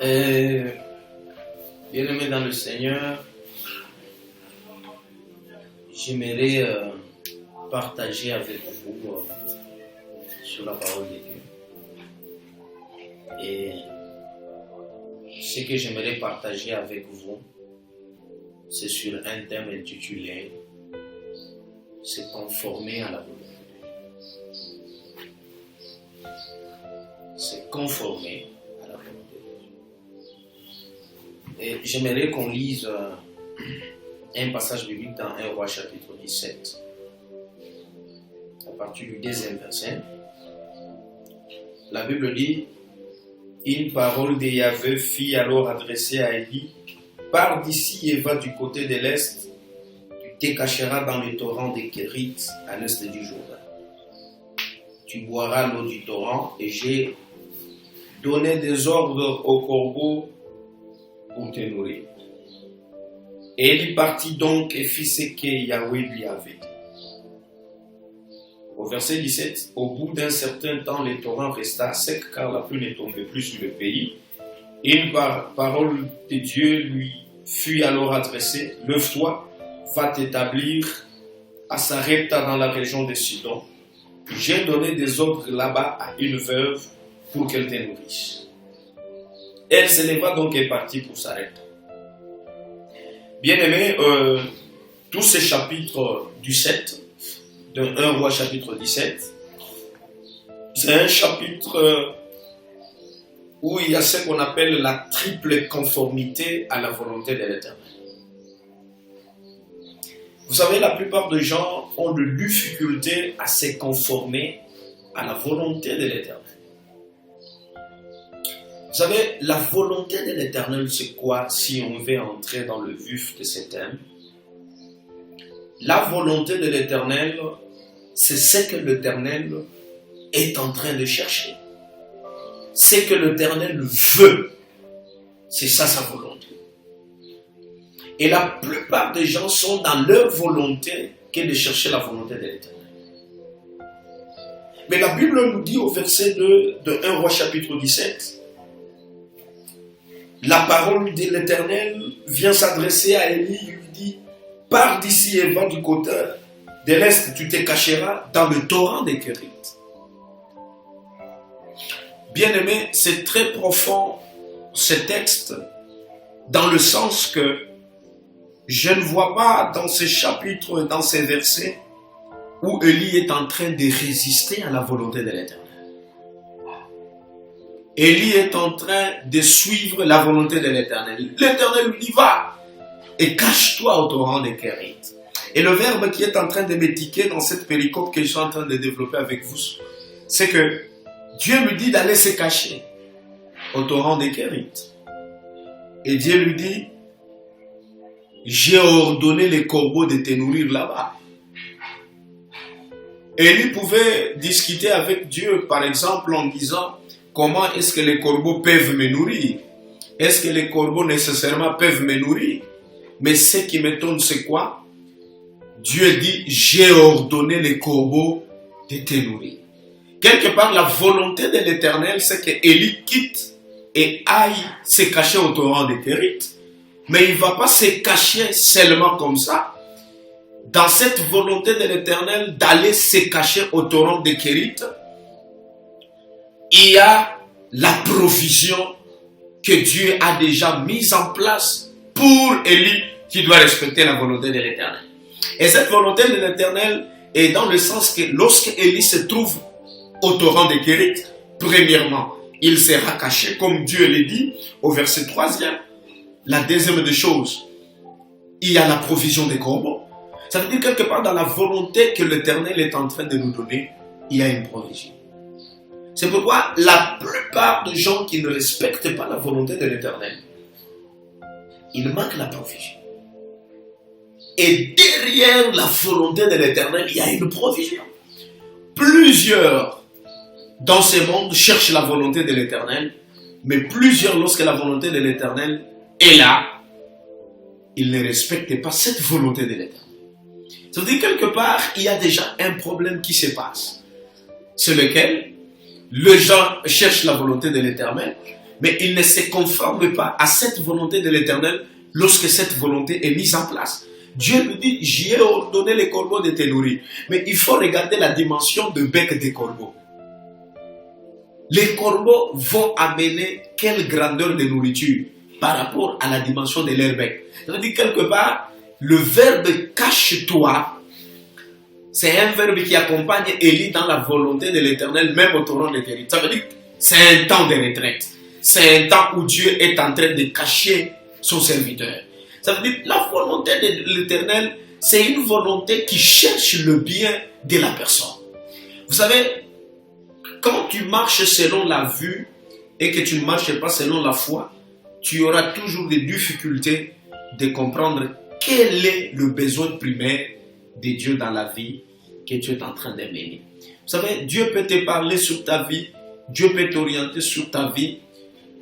Euh, Bien-aimés dans le Seigneur, j'aimerais partager avec vous sur la parole de Dieu. Et ce que j'aimerais partager avec vous, c'est sur un thème intitulé « Se conformer à la volonté de Dieu ». Se conformer à la volonté de Dieu. Et j'aimerais qu'on lise un passage biblique dans 1 Roi chapitre 17, à partir du 2e verset. La Bible dit: une parole de Yahvé fit alors adresser à Élie: pars d'ici et va du côté de l'est, tu te cacheras dans le torrent de Kérit à l'est du Jourdain. Tu boiras l'eau du torrent, et j'ai donné des ordres aux corbeaux pour te nourrir. Et Élie partit donc et fit ce que Yahvé lui avait dit. Au verset 17, au bout d'un certain temps, le torrent resta sec car la pluie ne tombait plus sur le pays. Et une parole de Dieu lui fut alors adressée: lève-toi, va t'établir à Sarepta dans la région de Sidon. J'ai donné des ordres là-bas à une veuve pour qu'elle te nourrisse. Elle se leva donc et partit pour Sarepta. Bien-aimés, tous ces chapitres du 7, de 1 Roi chapitre 17, c'est un chapitre où il y a ce qu'on appelle la triple conformité à la volonté de l'Éternel. Vous savez, la plupart des gens ont de difficultés à se conformer à la volonté de l'Éternel. Vous savez, la volonté de l'Éternel, c'est quoi si on veut entrer dans le vif de ce thème? La volonté de l'Éternel, c'est ce que l'Éternel est en train de chercher. Ce que l'Éternel veut, c'est ça sa volonté. Et la plupart des gens sont dans leur volonté que de chercher la volonté de l'Éternel. Mais la Bible nous dit au verset 2 de 1 Roi chapitre 17, la parole de l'Éternel vient s'adresser à Élie, il lui dit: pars d'ici et va du côté de l'est, tu te cacheras dans le torrent des Kérit. Bien-aimé, c'est très profond ce texte, dans le sens que je ne vois pas dans ces chapitres, dans ces versets, où Élie est en train de résister à la volonté de l'Éternel. Élie est en train de suivre la volonté de l'Éternel. L'Éternel lui dit: va et cache-toi au torrent des Kérit. Et le verbe qui est en train de m'étiquer dans cette péricope que je suis en train de développer avec vous, c'est que Dieu lui dit d'aller se cacher au torrent des Kérit. Et Dieu lui dit: j'ai ordonné les corbeaux de te nourrir là-bas. Élie pouvait discuter avec Dieu, par exemple, en disant: comment est-ce que les corbeaux peuvent me nourrir? Est-ce que les corbeaux nécessairement peuvent me nourrir? Mais ce qui m'étonne, c'est quoi? Dieu dit: j'ai ordonné les corbeaux de te nourrir. Quelque part, la volonté de l'Éternel, c'est que Élie quitte et aille se cacher au torrent des Kérit. Mais il ne va pas se cacher seulement comme ça. Dans cette volonté de l'Éternel d'aller se cacher au torrent des Kérit, il y a la provision que Dieu a déjà mise en place pour Élie, qui doit respecter la volonté de l'Éternel. Et cette volonté de l'Éternel est dans le sens que lorsque Élie se trouve au torrent des Kérit, premièrement, il sera caché, comme Dieu l'a dit au verset 3e. La deuxième des choses, il y a la provision des corbeaux. Ça veut dire quelque part dans la volonté que l'Éternel est en train de nous donner, il y a une provision. C'est pourquoi la plupart des gens qui ne respectent pas la volonté de l'Éternel, il manque la provision. Et derrière la volonté de l'Éternel, il y a une provision. Plusieurs dans ce monde cherchent la volonté de l'Éternel, mais plusieurs, lorsque la volonté de l'Éternel est là, ils ne respectent pas cette volonté de l'Éternel. Ça veut dire quelque part, il y a déjà un problème qui se passe. C'est lequel? Les gens cherchent la volonté de l'Éternel, mais il ne se conforme pas à cette volonté de l'Éternel lorsque cette volonté est mise en place. Dieu lui dit, j'y ai ordonné les corbeaux de te nourrir. Mais il faut regarder la dimension de bec des corbeaux. Les corbeaux vont amener quelle grandeur de nourriture par rapport à la dimension de leur bec. Ça veut dire quelque part, le verbe cache-toi, c'est un verbe qui accompagne Élie dans la volonté de l'Éternel, même au torrent de Kérit. Ça veut dire que c'est un temps de retraite. C'est un temps où Dieu est en train de cacher son serviteur. Ça veut dire que la volonté de l'Éternel, c'est une volonté qui cherche le bien de la personne. Vous savez, quand tu marches selon la vue et que tu ne marches pas selon la foi, tu auras toujours des difficultés de comprendre quel est le besoin primaire de Dieu dans la vie que tu es en train de mener. Vous savez, Dieu peut te parler sur ta vie, Dieu peut t'orienter sur ta vie.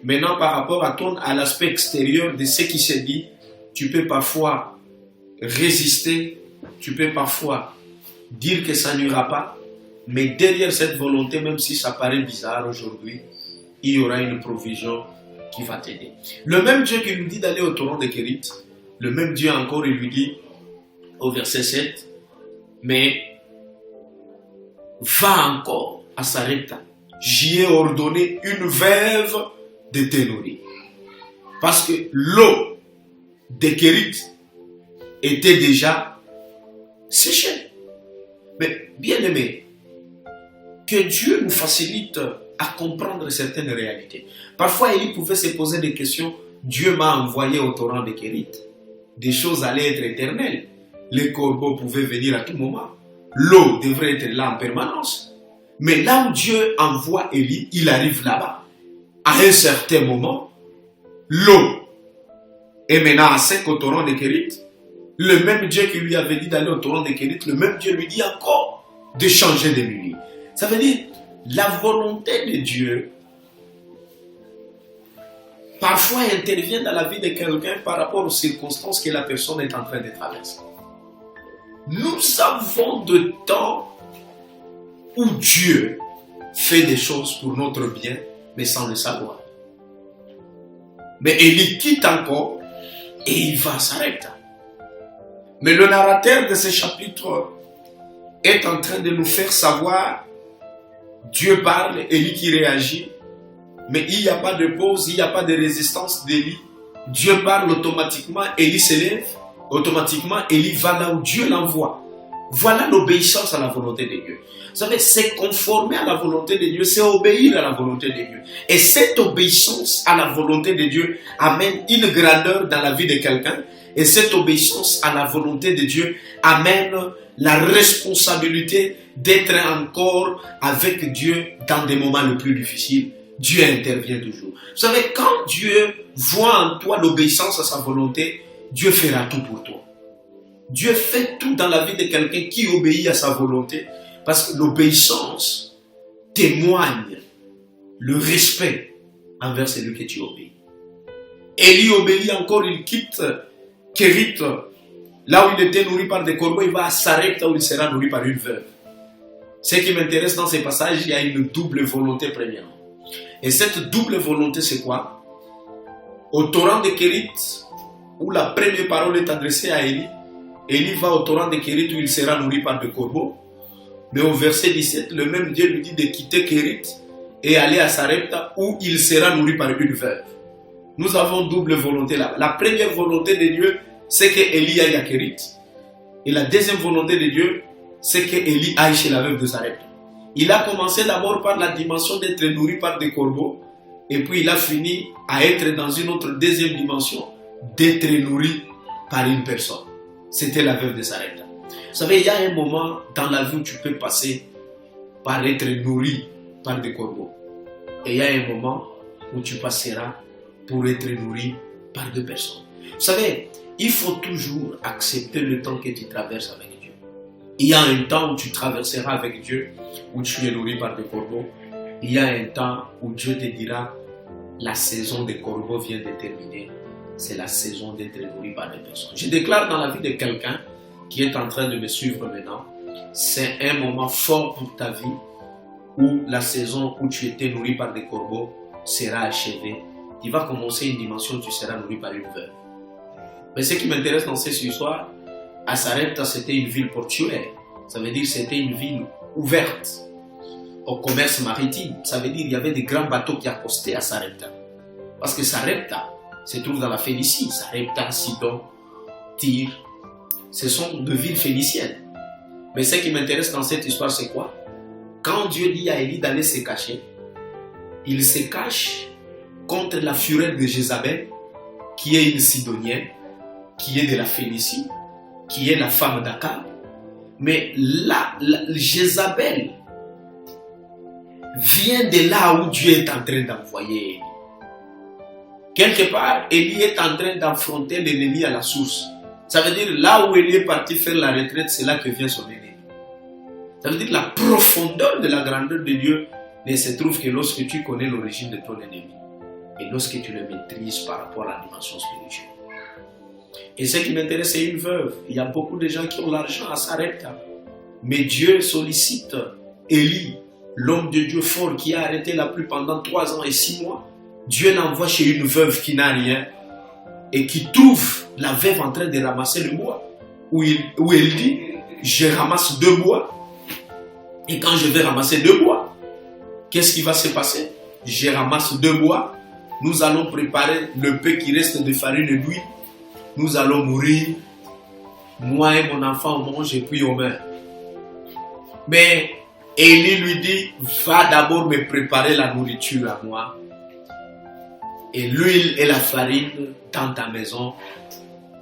Maintenant, par rapport à l'aspect extérieur de ce qui se dit, tu peux parfois résister, tu peux parfois dire que ça n'ira pas, mais derrière cette volonté, même si ça paraît bizarre aujourd'hui, il y aura une provision qui va t'aider. Le même Dieu qui nous dit d'aller au torrent de Kérit, le même Dieu encore, il lui dit au verset 7, mais va encore à Sarepta, j'y ai ordonné une veuve de te nourrir. Parce que l'eau de Kérit était déjà séchée. Mais bien aimé, que Dieu nous facilite à comprendre certaines réalités. Parfois, Élie pouvait se poser des questions. Dieu m'a envoyé au torrent de Kérit. Des choses allaient être éternelles. Les corbeaux pouvaient venir à tout moment. L'eau devrait être là en permanence. Mais là où Dieu envoie Élie, il arrive là-bas. À un certain moment, l'eau est maintenant à sec au torrent de Kérit. Le même Dieu qui lui avait dit d'aller au torrent de Kérit, le même Dieu lui dit encore de changer de nuit. Ça veut dire, la volonté de Dieu, parfois intervient dans la vie de quelqu'un par rapport aux circonstances que la personne est en train de traverser. Nous avons de temps où Dieu fait des choses pour notre bien, mais sans le savoir. Mais Élie quitte encore et il va s'arrêter. Mais le narrateur de ce chapitre est en train de nous faire savoir, Dieu parle, Élie qui réagit, mais il n'y a pas de pause, il n'y a pas de résistance d'Élie. Dieu parle automatiquement, Élie s'élève, automatiquement Élie va là où Dieu l'envoie. Voilà l'obéissance à la volonté de Dieu. Vous savez, c'est conformer à la volonté de Dieu, c'est obéir à la volonté de Dieu. Et cette obéissance à la volonté de Dieu amène une grandeur dans la vie de quelqu'un. Et cette obéissance à la volonté de Dieu amène la responsabilité d'être encore avec Dieu dans des moments les plus difficiles. Dieu intervient toujours. Vous savez, quand Dieu voit en toi l'obéissance à sa volonté, Dieu fera tout pour toi. Dieu fait tout dans la vie de quelqu'un qui obéit à sa volonté, parce que l'obéissance témoigne le respect envers celui que tu obéis. Élie obéit encore, il quitte Kérit, là où il était nourri par des corbeaux, il va à Sarepta où il sera nourri par une veuve. Ce qui m'intéresse dans ces passages, il y a une double volonté premièrement. Et cette double volonté, c'est quoi? Au torrent de Kérit, où la première parole est adressée à Élie, Élie va au torrent de Kérit où il sera nourri par des corbeaux. Mais au verset 17, le même Dieu lui dit de quitter Kérit et aller à Sarepta où il sera nourri par une veuve. Nous avons double volonté là. La première volonté de Dieu, c'est que Élie aille à Kérit. Et la deuxième volonté de Dieu, c'est que Élie aille chez la veuve de Sarepta. Il a commencé d'abord par la dimension d'être nourri par des corbeaux. Et puis il a fini à être dans une autre deuxième dimension, d'être nourri par une personne. C'était la veuve de Sarepta. Vous savez, il y a un moment dans la vie où tu peux passer par être nourri par des corbeaux. Et il y a un moment où tu passeras pour être nourri par deux personnes. Vous savez, il faut toujours accepter le temps que tu traverses avec Dieu. Il y a un temps où tu traverseras avec Dieu, où tu es nourri par des corbeaux. Il y a un temps où Dieu te dira, la saison des corbeaux vient de terminer. C'est la saison d'être nourri par des personnes. Je déclare dans la vie de quelqu'un qui est en train de me suivre maintenant, c'est un moment fort pour ta vie où la saison où tu étais nourri par des corbeaux sera achevé, tu vas commencer une dimension où tu seras nourri par une veuve. Mais ce qui m'intéresse dans cette histoire, à Sarepta, c'était une ville portuaire. Ça veut dire que c'était une ville ouverte au commerce maritime. Ça veut dire qu'il y avait des grands bateaux qui accostaient à Sarepta. Parce que Sarepta se trouve dans la Phénicie. Sarepta, Sidon, Tyr, ce sont deux villes phéniciennes. Mais ce qui m'intéresse dans cette histoire, c'est quoi? Quand Dieu dit à Élie d'aller se cacher, il se cache contre la fureur de Jézabel, qui est une Sidonienne, qui est de la Phénicie, qui est la femme d'Akab. Mais là, Jézabel vient de là où Dieu est en train d'envoyer Élie. Quelque part, Élie est en train d'affronter l'ennemi à la source. Ça veut dire là où Élie est parti faire la retraite, c'est là que vient son ennemi. Ça veut dire la profondeur de la grandeur de Dieu ne se trouve que lorsque tu connais l'origine de ton ennemi et lorsque tu le maîtrises par rapport à la dimension spirituelle. Et ce qui m'intéresse, c'est une veuve. Il y a beaucoup de gens qui ont l'argent à Sarepta. Mais Dieu sollicite Élie, l'homme de Dieu fort qui a arrêté la pluie pendant 3 ans et 6 mois. Dieu l'envoie chez une veuve qui n'a rien et qui trouve la veuve en train de ramasser le bois. Où elle dit, je ramasse 2 bois. Et quand je vais ramasser 2 bois, qu'est-ce qui va se passer? Je ramasse 2 bois. Nous allons préparer le peu qui reste de farine et d'huile. Nous allons mourir. Moi et mon enfant, on mange et puis on meurt. Mais Élie lui dit, va d'abord me préparer la nourriture à moi. Et l'huile et la farine dans ta maison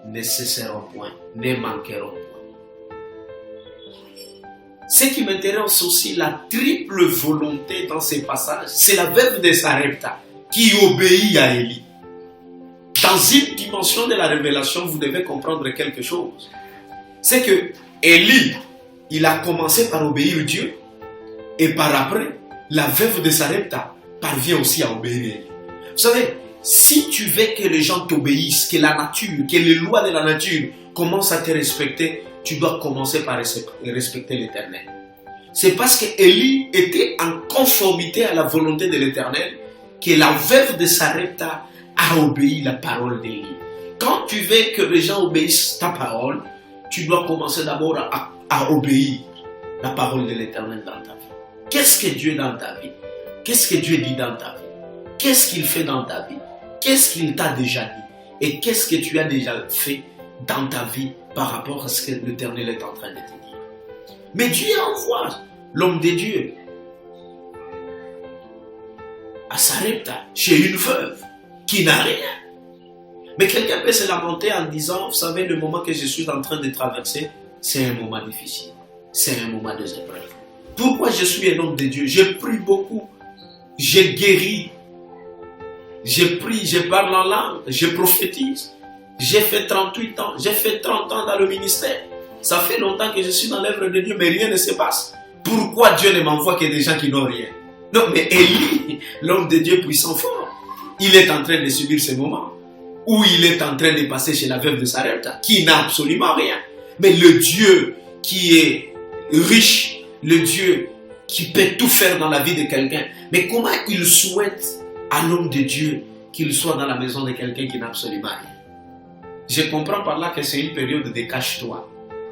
ne cesseront point, ne manqueront point. Ce qui m'intéresse aussi, la triple volonté dans ces passages, c'est la veuve de Sarepta qui obéit à Élie. Dans une dimension de la révélation, vous devez comprendre quelque chose. C'est que Élie, il a commencé par obéir Dieu. Et par après, la veuve de Sarepta parvient aussi à obéir Élie. Vous savez, si tu veux que les gens t'obéissent, que la nature, que les lois de la nature commencent à te respecter, tu dois commencer par respecter l'Éternel. C'est parce que Élie était en conformité à la volonté de l'Éternel que la veuve de Sarepta a obéi la parole d'Élie. Quand tu veux que les gens obéissent ta parole, tu dois commencer d'abord à obéir la parole de l'Éternel dans ta vie. Qu'est-ce que Dieu dans ta vie? Qu'est-ce que Dieu dit dans ta vie? Qu'est-ce qu'il fait dans ta vie? Qu'est-ce qu'il t'a déjà dit? Et qu'est-ce que tu as déjà fait dans ta vie par rapport à ce que l'Éternel est en train de te dire? Mais Dieu envoie l'homme de Dieu à Sarepta, chez une veuve qui n'a rien. Mais quelqu'un peut se lamenter en disant, vous savez, le moment que je suis en train de traverser, c'est un moment difficile. C'est un moment de épreuves. Pourquoi je suis un homme de Dieu? J'ai pris beaucoup. J'ai guéri. J'ai pris, je parle en langue. Je prophétise. J'ai fait 38 ans. J'ai fait 30 ans dans le ministère. Ça fait longtemps que je suis dans l'œuvre de Dieu, mais rien ne se passe. Pourquoi Dieu ne m'envoie que des gens qui n'ont rien? Non, mais Élie, l'homme de Dieu puissant fort, il est en train de subir ce moment où il est en train de passer chez la veuve de Sarepta, qui n'a absolument rien. Mais le Dieu qui est riche, le Dieu qui peut tout faire dans la vie de quelqu'un, mais comment il souhaite à l'homme de Dieu qu'il soit dans la maison de quelqu'un qui n'a absolument rien? Je comprends par là que c'est une période de cache-toi.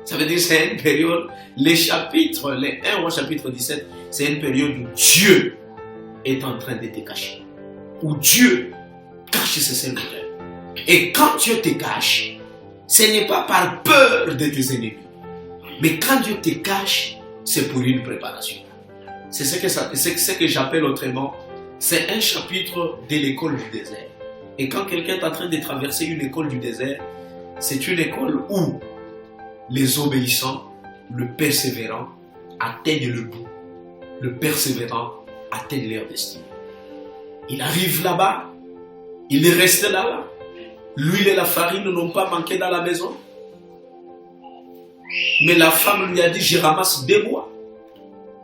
Ça veut dire que c'est une période, les 1 au chapitre 17, c'est une période où Dieu est en train de te cacher. Où Dieu cache ses serviteurs. Et quand Dieu te cache, ce n'est pas par peur de tes ennemis. Mais quand Dieu te cache, c'est pour une préparation. C'est ce que j'appelle autrement, c'est un chapitre de l'école du désert. Et quand quelqu'un est en train de traverser une école du désert, c'est une école où les obéissants, le persévérant, atteignent le bout. Le persévérant atteigne leur destinée. Il arrive là-bas, il est resté là-bas. L'huile et la farine n'ont pas manqué dans la maison. Mais la femme lui a dit, je ramasse 2 bois.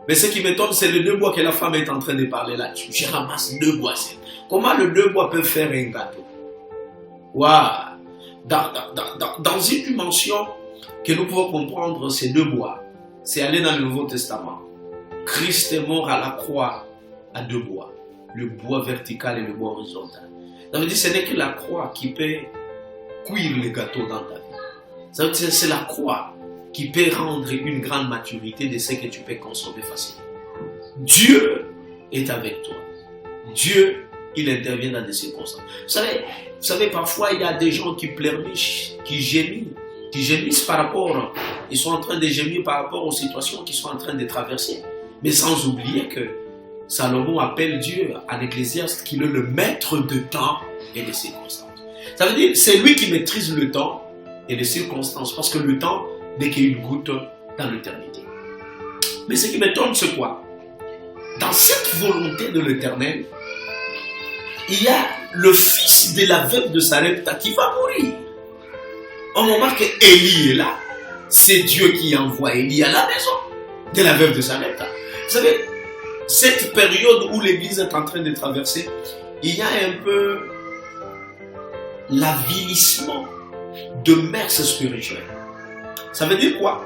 Mais ce qui m'étonne, c'est les 2 bois que la femme est en train de parler là-dessus. Je ramasse 2 bois. Comment les 2 bois peuvent faire un gâteau? Waouh! Dans une dimension que nous pouvons comprendre, ces 2 bois, c'est aller dans le Nouveau Testament. Christ est mort à la croix à 2 bois. le bois vertical et le bois horizontal. Ça veut dire que ce n'est que la croix qui peut cuire le gâteau dans ta vie. Ça veut dire que c'est la croix qui peut rendre une grande maturité de ce que tu peux consommer facilement. Dieu est avec toi. Dieu, il intervient dans des circonstances. Vous savez, parfois il y a des gens qui pleurnichent, qui gémissent par rapport, ils sont en train de gémir par rapport aux situations qu'ils sont en train de traverser. Mais sans oublier que Salomon appelle Dieu en Ecclésiaste qu'il est le maître de temps et des circonstances. Ça veut dire c'est lui qui maîtrise le temps et les circonstances, parce que le temps n'est qu'une goutte dans l'éternité. Mais ce qui m'étonne, c'est quoi? Dans cette volonté de l'Éternel, il y a le fils de la veuve de Sarepta qui va mourir. Au moment que Élie est là, c'est Dieu qui envoie Élie à la maison de la veuve de Sarepta. Vous savez, cette période où l'Église est en train de traverser, il y a un peu l'avilissement de mœurs spirituelles. Ça veut dire quoi?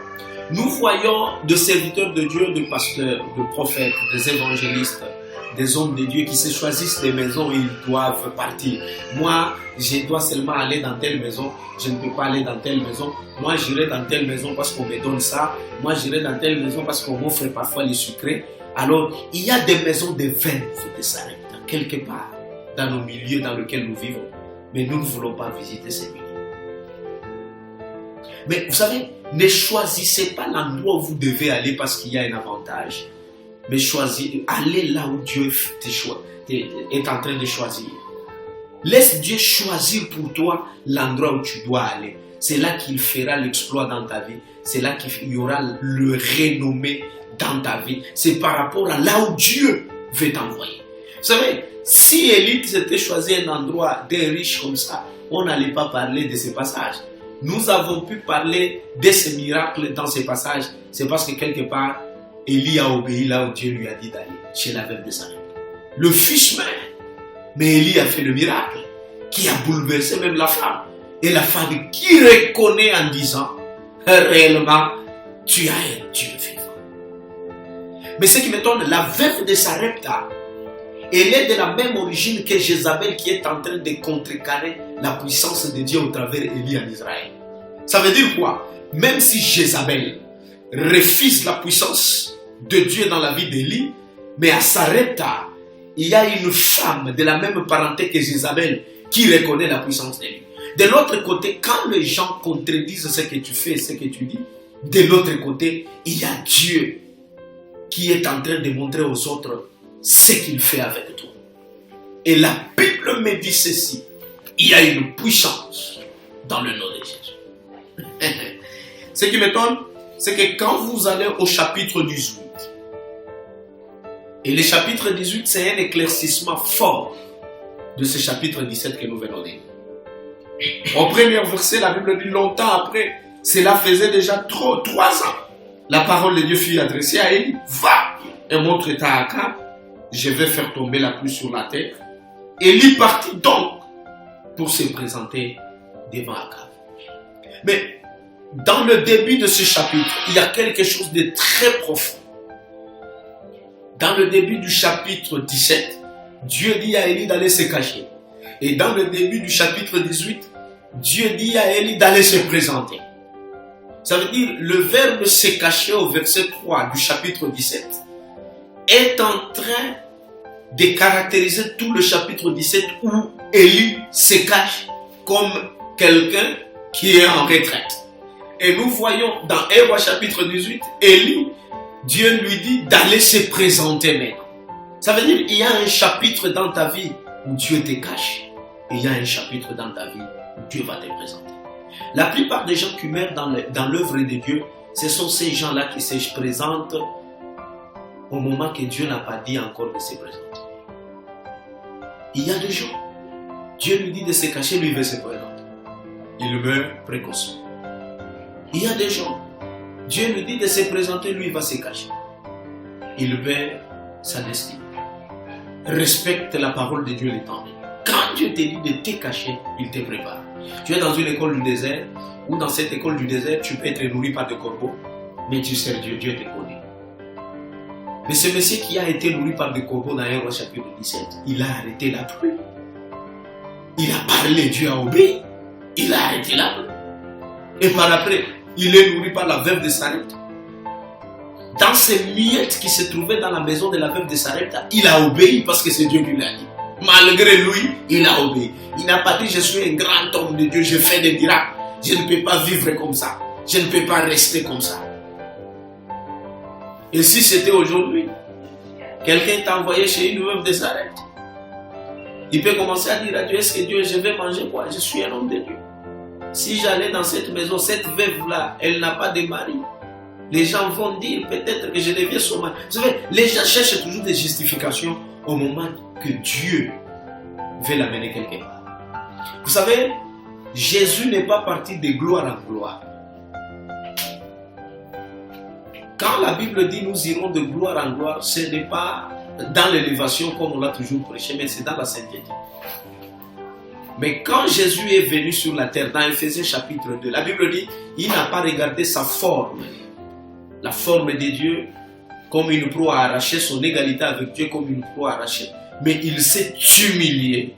Nous voyons des serviteurs de Dieu, des pasteurs, des prophètes, des évangélistes, des hommes de Dieu qui se choisissent des maisons et ils doivent partir. Moi, je dois seulement aller dans telle maison, je ne peux pas aller dans telle maison. Moi, j'irai dans telle maison parce qu'on me donne ça. Moi, j'irai dans telle maison parce qu'on m'offre parfois les sucrés. Alors, il y a des maisons de veuves de Sarepta, quelque part, dans nos milieux dans lesquels nous vivons. Mais nous ne voulons pas visiter ces milieux. Mais vous savez, ne choisissez pas l'endroit où vous devez aller parce qu'il y a un avantage. Mais allez là où Dieu est en train de choisir. Laisse Dieu choisir pour toi l'endroit où tu dois aller. C'est là qu'il fera l'exploit dans ta vie. C'est là qu'il y aura le renommé dans ta vie. C'est par rapport à là où Dieu veut t'envoyer. Vous savez, si Élie s'était choisi un endroit des riches comme ça, on n'allait pas parler de ces passages. Nous avons pu parler de ces miracles dans ces passages. C'est parce que quelque part, Élie a obéi là où Dieu lui a dit d'aller, chez la veuve de Sarepta. Le fils meurt, mais Élie a fait le miracle qui a bouleversé même la femme. Et la femme qui reconnaît en disant, réellement, tu as un Dieu vivant. Mais ce qui m'étonne, la veuve de Sarepta, elle est de la même origine que Jézabel qui est en train de contrecarrer la puissance de Dieu au travers d'Élie en Israël. Ça veut dire quoi? Même si Jézabel refuse la puissance de Dieu dans la vie d'Élie, mais à Sarepta, il y a une femme de la même parenté que Jézabel qui reconnaît la puissance d'Élie. De l'autre côté, quand les gens contredisent ce que tu fais et ce que tu dis, de l'autre côté, il y a Dieu qui est en train de montrer aux autres ce qu'il fait avec toi. Et la Bible me dit ceci: il y a une puissance dans le nom de Jésus. Ce qui m'étonne, c'est que quand vous allez au chapitre 18, et le chapitre 18, c'est un éclaircissement fort de ce chapitre 17 que nous venons de lire. Au premier verset, la Bible dit longtemps après, cela faisait déjà 3 ans. La parole de Dieu fut adressée à Élie: va et montre-toi à Akab, je vais faire tomber la pluie sur la terre. Élie partit donc pour se présenter devant Akab. Mais dans le début de ce chapitre, il y a quelque chose de très profond. Dans le début du chapitre 17, Dieu dit à Élie d'aller se cacher. Et dans le début du chapitre 18, Dieu dit à Élie d'aller se présenter. Ça veut dire le verbe se cacher au verset 3 du chapitre 17 est en train de caractériser tout le chapitre 17 où Élie se cache comme quelqu'un qui est en retraite. Et nous voyons dans Hébreux chapitre 18, Élie, Dieu lui dit d'aller se présenter maintenant. Ça veut dire qu'il y a un chapitre dans ta vie où Dieu te cache et il y a un chapitre dans ta vie où Dieu va te présenter. La plupart des gens qui meurent dans l'œuvre de Dieu, ce sont ces gens-là qui se présentent au moment que Dieu n'a pas dit encore de se présenter. Il y a des gens, Dieu lui dit de se cacher, lui veut se présenter. Il meurt précocement. Il y a des gens, Dieu lui dit de se présenter, lui va se cacher. Il perd sa destinée. Respecte la parole de Dieu l'éternel. Quand Dieu te dit de te cacher, il te prépare. Tu es dans une école du désert, ou dans cette école du désert, tu peux être nourri par des corbeaux, mais tu sers Dieu, Dieu te connaît. Mais ce monsieur qui a été nourri par des corbeaux dans 1 Roi chapitre 17, il a arrêté la pluie. Il a parlé, Dieu a obéi. Il a arrêté la pluie. Et par après, il est nourri par la veuve de Sarepta. Dans ces miettes qui se trouvaient dans la maison de la veuve de Sarepta, il a obéi parce que c'est Dieu qui l'a dit. Malgré lui, il a obéi. Il n'a pas dit je suis un grand homme de Dieu, je fais des miracles. Je ne peux pas vivre comme ça. Je ne peux pas rester comme ça. Et si c'était aujourd'hui, quelqu'un t'a envoyé chez une veuve de Sarepta, il peut commencer à dire à Dieu, est-ce que Dieu, je vais manger quoi? Je suis un homme de Dieu. Si j'allais dans cette maison, cette veuve-là, elle n'a pas de mari. Les gens vont dire peut-être que je deviens son mari. Vous savez, les gens cherchent toujours des justifications au moment que Dieu veut l'amener quelque part. Vous savez, Jésus n'est pas parti de gloire en gloire. Quand la Bible dit nous irons de gloire en gloire, ce n'est pas dans l'élévation comme on l'a toujours prêché, mais c'est dans la sainteté. Mais quand Jésus est venu sur la terre, dans Éphésiens chapitre 2, la Bible dit, il n'a pas regardé sa forme, la forme de Dieu, comme une proie arrachée, son égalité avec Dieu comme une proie arrachée. Mais il s'est humilié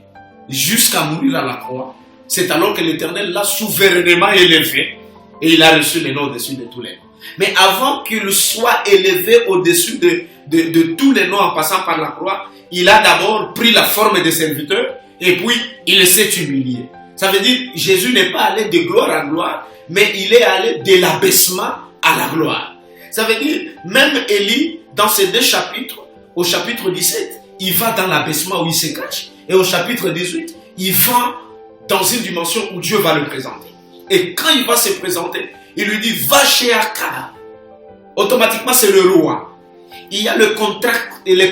jusqu'à mourir à la croix. C'est alors que l'Éternel l'a souverainement élevé et il a reçu le nom au-dessus de tous les noms. Mais avant qu'il soit élevé au-dessus de tous les noms en passant par la croix, il a d'abord pris la forme de serviteur et puis il s'est humilié. Ça veut dire que Jésus n'est pas allé de gloire en gloire, mais il est allé de l'abaissement à la gloire. Ça veut dire, même Élie, dans ces deux chapitres, au chapitre 17, il va dans l'abaissement où il se cache, et au chapitre 18, il va dans une dimension où Dieu va le présenter. Et quand il va se présenter, il lui dit, va chez Akab. Automatiquement, c'est le roi. Il y a le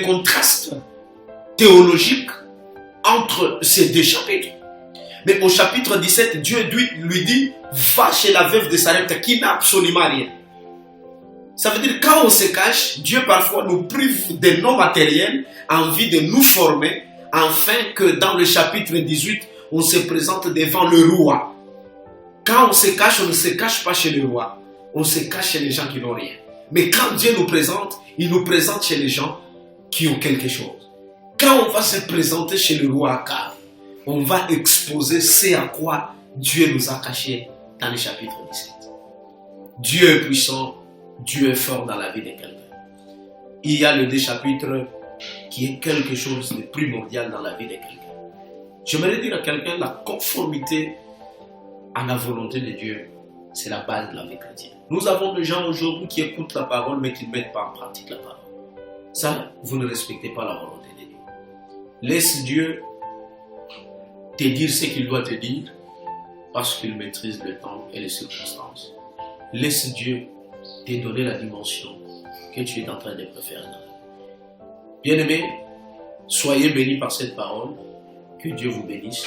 contraste théologique entre ces deux chapitres. Mais au chapitre 17, Dieu lui dit, va chez la veuve de Sarepta qui n'a absolument rien. Ça veut dire quand on se cache, Dieu parfois nous prive de nos matériels en vue de nous former, afin que dans le chapitre 18, on se présente devant le roi. Quand on se cache, on ne se cache pas chez le roi. On se cache chez les gens qui n'ont rien. Mais quand Dieu nous présente, il nous présente chez les gens qui ont quelque chose. Quand on va se présenter chez le roi Akab, on va exposer ce à quoi Dieu nous a caché dans le chapitre 17. Dieu est puissant, Dieu est fort dans la vie de quelqu'un. Il y a le deux chapitres qui est quelque chose de primordial dans la vie de quelqu'un. J'aimerais dire à quelqu'un, la conformité à la volonté de Dieu, c'est la base de la vie chrétienne. Nous avons des gens aujourd'hui qui écoutent la parole mais qui ne mettent pas en pratique la parole. Ça, vous ne respectez pas la volonté de Dieu. Laisse Dieu te dire ce qu'il doit te dire parce qu'il maîtrise le temps et les circonstances. Laisse Dieu te donner la dimension que tu es en train de préférer dans la vie. Bien-aimés, soyez bénis par cette parole. Que Dieu vous bénisse.